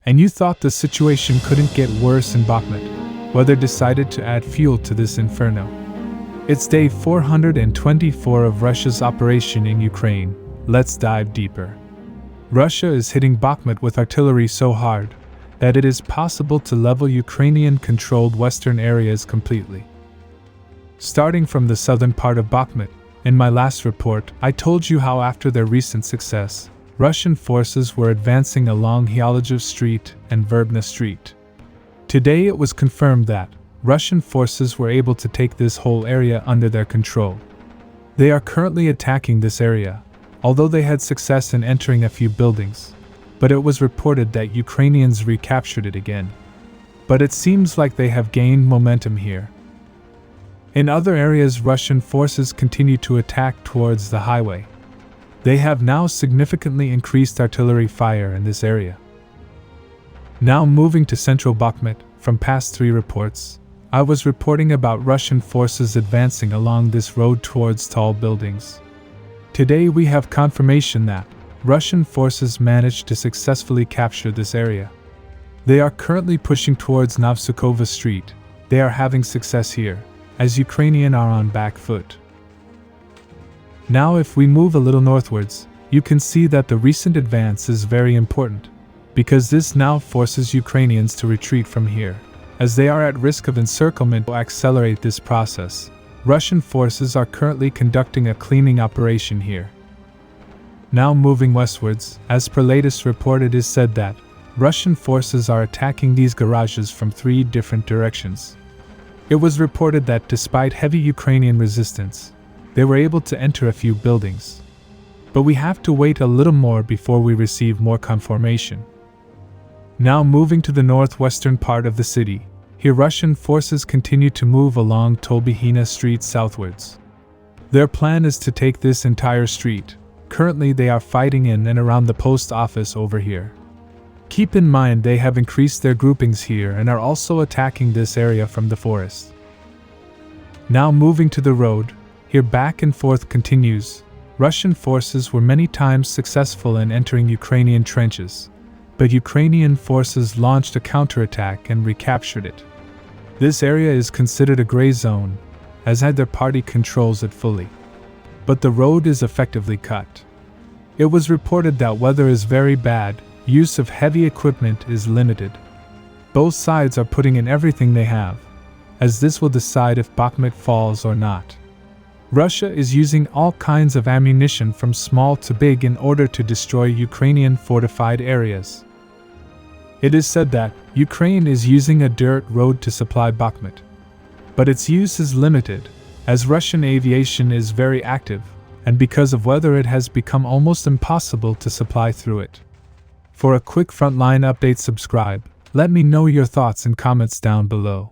And you thought the situation couldn't get worse in Bakhmut. Weather decided to add fuel to this inferno. It's day 424 of Russia's operation in Ukraine. Let's dive deeper. Russia is hitting Bakhmut with artillery so hard that it is possible to level Ukrainian-controlled western areas completely. Starting from the southern part of Bakhmut, in my last report, I told you how after their recent success, Russian forces were advancing along Hyalogov Street and Verbna Street. Today it was confirmed that Russian forces were able to take this whole area under their control. They are currently attacking this area, although they had success in entering a few buildings, but it was reported that Ukrainians recaptured it again. But it seems like they have gained momentum here. In other areas, Russian forces continue to attack towards the highway. They have now significantly increased artillery fire in this area. Now moving to central Bakhmut, from past 3 reports, I was reporting about Russian forces advancing along this road towards tall buildings. Today we have confirmation that Russian forces managed to successfully capture this area. They are currently pushing towards Novsukova Street. They are having success here, as Ukrainians are on back foot. Now if we move a little northwards, you can see that the recent advance is very important, because this now forces Ukrainians to retreat from here, as they are at risk of encirclement. To accelerate this process, Russian forces are currently conducting a cleaning operation here. Now moving westwards, as per latest report, it is said that Russian forces are attacking these garages from 3 different directions. It was reported that despite heavy Ukrainian resistance, they were able to enter a few buildings. But we have to wait a little more before we receive more confirmation. Now moving to the northwestern part of the city, here Russian forces continue to move along Tolbihina Street southwards. Their plan is to take this entire street. Currently they are fighting in and around the post office over here. Keep in mind they have increased their groupings here and are also attacking this area from the forest. Now moving to the road, here back and forth continues. Russian forces were many times successful in entering Ukrainian trenches, but Ukrainian forces launched a counterattack and recaptured it. This area is considered a gray zone, as their party controls it fully. But the road is effectively cut. It was reported that weather is very bad, use of heavy equipment is limited. Both sides are putting in everything they have, as this will decide if Bakhmut falls or not. Russia is using all kinds of ammunition from small to big in order to destroy Ukrainian fortified areas. It is said that Ukraine is using a dirt road to supply Bakhmut, but its use is limited, as Russian aviation is very active, and because of weather it has become almost impossible to supply through it. For a quick frontline update, subscribe. Let me know your thoughts in comments down below.